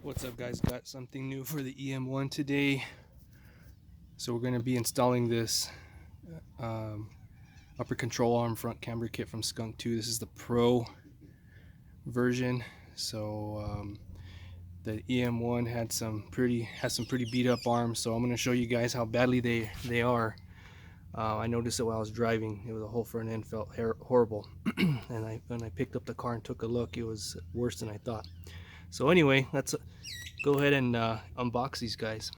What's up, guys? Got something new for the EM1 today. So we're going to be installing this upper control arm front camber kit from SKUNK2. This is the Pro version. So the EM1 has some pretty beat up arms. So I'm going to show you guys how badly they are. I noticed it while I was driving. It was the whole front end felt horrible. And when I picked up the car and took a look, it was worse than I thought. So anyway, let's go ahead and unbox these guys.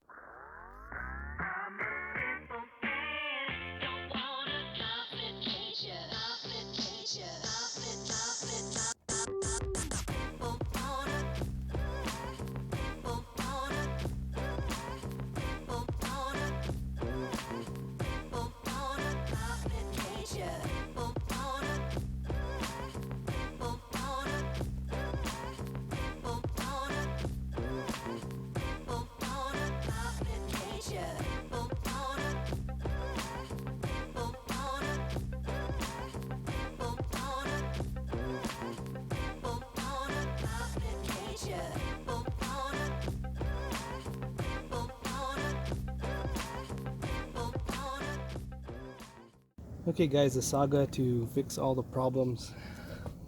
Okay guys, the saga to fix all the problems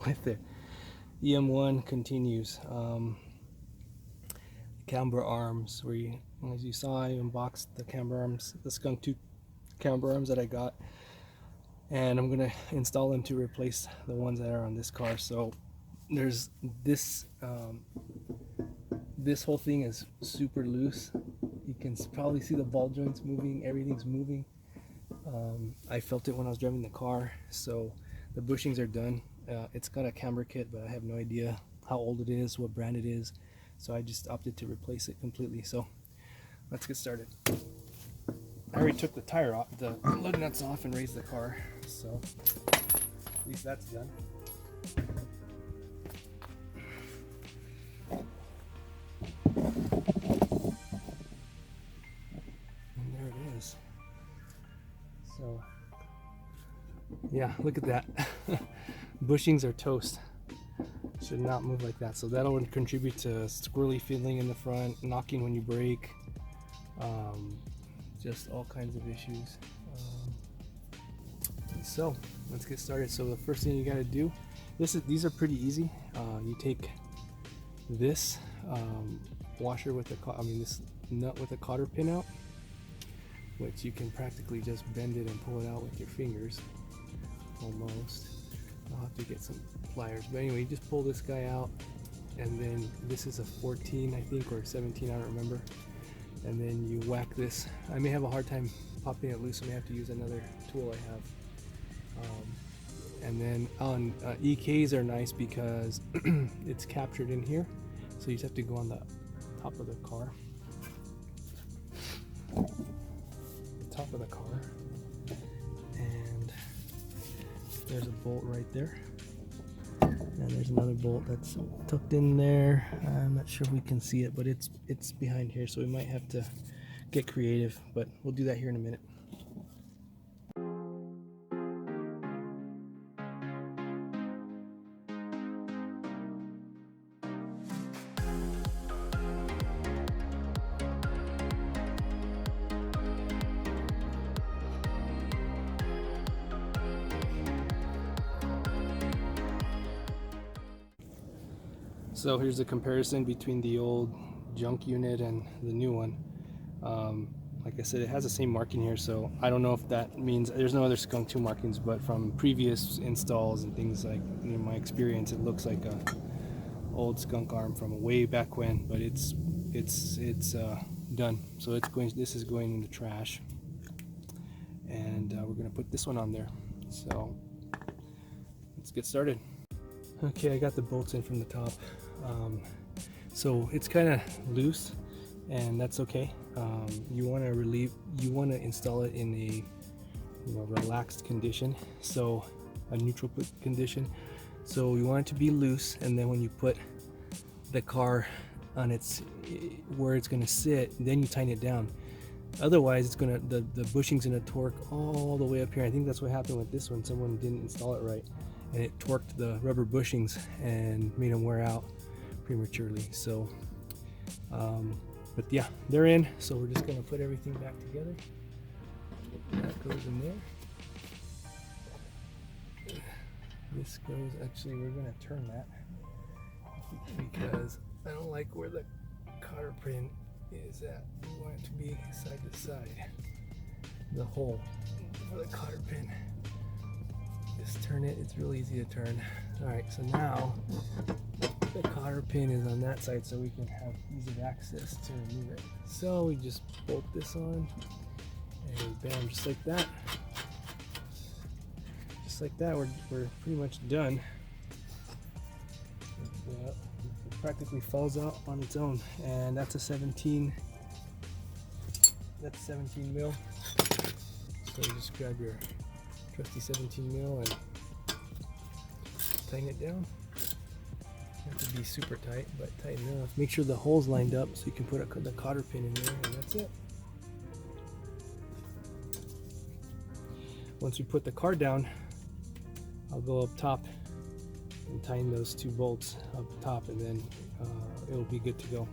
with the EM1 continues. Camber arms, as you saw, I unboxed the camber arms, the SKUNK2 camber arms that I got, and I'm gonna install them to replace the ones that are on this car. So there's this this whole thing is super loose. You can probably see the ball joints moving, everything's moving. I felt it when I was driving the car. So the bushings are done. It's got a camber kit, but I have no idea how old it is, what brand it is, so I just opted to replace it completely. So let's get started. I already took the tire off, the lug nuts off, and raised the car, so at least that's done. And there it is. So yeah, look at that. Bushings are toast. Should not move like that. So that'll contribute to squirrely feeling in the front, knocking when you brake, just all kinds of issues. So let's get started. So the first thing you got to do, these are pretty easy. You take this washer with this nut with a cotter pin out, which you can practically just bend it and pull it out with your fingers, almost. I'll have to get some pliers, but anyway, you just pull this guy out, and then this is a 14, I think, or 17, I don't remember, and then you whack this. I may have a hard time popping it loose, so I may have to use another tool I have. And then on EKs are nice because it's captured in here, so you just have to go on the top of the car. Top of the car, and there's a bolt right there, and there's another bolt that's tucked in there. I'm not sure if we can see it, but it's behind here, so we might have to get creative, but we'll do that here in a minute. So here's a comparison between the old junk unit and the new one. Like I said, it has the same marking here, so I don't know if that means there's no other SKUNK2 markings, but from previous installs and things, like in my experience, it looks like a old skunk arm from way back when, but it's done. So this is going in the trash, and we're gonna put this one on there. So let's get started. Okay, I got the bolts in from the top. So it's kind of loose, and that's okay. You want to install it in a relaxed condition, so a neutral condition. So you want it to be loose, and then when you put the car on where it's going to sit, then you tighten it down. Otherwise, it's gonna the bushing's gonna torque all the way up here. I think that's what happened with this one. Someone didn't install it right, and it torqued the rubber bushings and made them wear out prematurely. So But yeah, they're in, so we're just gonna put everything back together. That goes in there. This goes, actually we're gonna turn that because I don't like where the cotter pin is at. We want it to be side to side. The hole for the cotter pin. Just turn it, it's real easy to turn. Alright, so now the cotter pin is on that side so we can have easy access to remove it. So we just bolt this on and bam, just like that. Just like that, we're pretty much done. It practically falls out on its own, and that's a 17. That's 17 mil. So you just grab your trusty 17 mil and tighten it down. You have to be super tight, but tight enough. Make sure the hole's lined up so you can put the cotter pin in there, and that's it. Once we put the card down, I'll go up top and tighten those 2 bolts up top, and then it'll be good to go.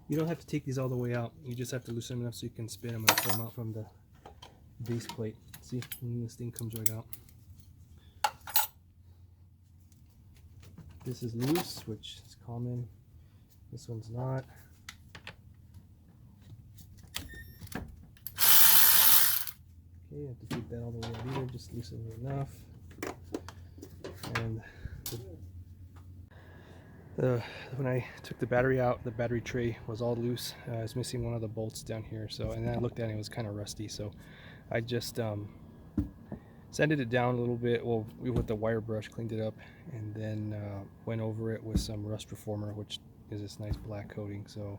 You don't have to take these all the way out. You just have to loosen them enough so you can spin them and pull them out from the base plate. See, and this thing comes right out. This is loose, which is common. This one's not. Okay, you have to take that all the way out either. Just loosen it enough. And when I took the battery out, the battery tray was all loose. I was missing one of the bolts down here, so, and then I looked at it, it was kind of rusty, so I just sanded it down a little bit, well, with the wire brush, cleaned it up, and then went over it with some rust reformer, which is this nice black coating. So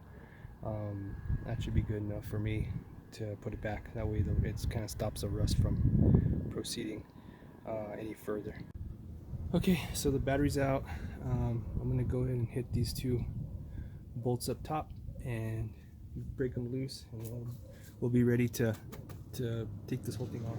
that should be good enough for me to put it back. That way it kind of stops the rust from proceeding any further. Okay, so the battery's out. I'm going to go ahead and hit these 2 bolts up top and break them loose, and we'll be ready to take this whole thing off.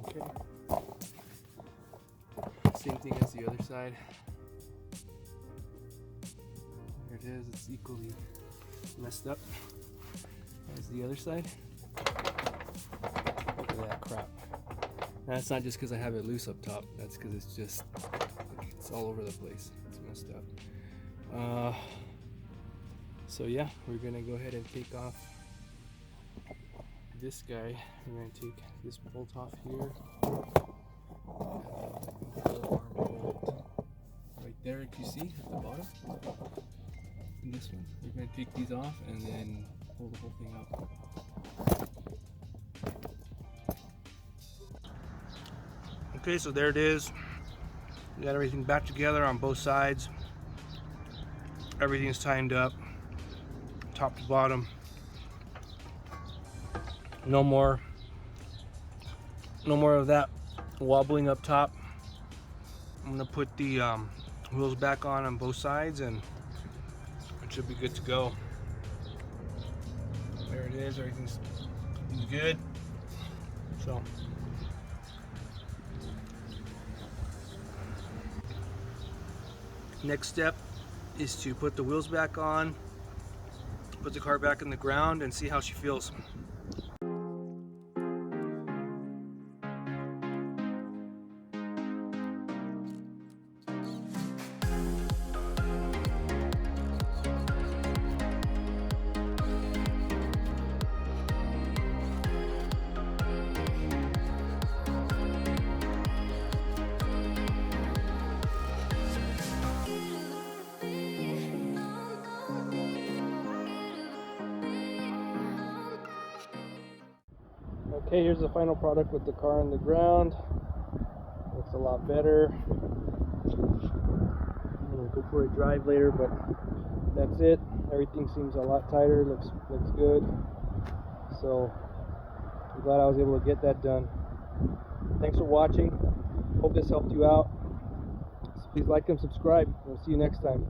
Okay. Same thing as the other side. There it is, it's equally messed up as the other side. Look at that crap. That's not just because I have it loose up top, that's because it's all over the place. It's messed up. So yeah, we're gonna go ahead and take off this guy. We're going to take this bolt off here. Arm bolt right there, if you see at the bottom. And this one. We're going to take these off and then pull the whole thing out. Okay, so there it is. We got everything back together on both sides. Everything's tightened up, top to bottom. No more of that wobbling up top. I'm gonna put the wheels back on both sides, and it should be good to go. There it is, everything's good. So next step is to put the wheels back on, put the car back in the ground, and see how she feels. Okay, here's the final product with the car on the ground. Looks a lot better. I'm gonna go for a drive later, but that's it. Everything seems a lot tighter. Looks good. So I'm glad I was able to get that done. Thanks for watching. Hope this helped you out. Please like and subscribe. We'll see you next time.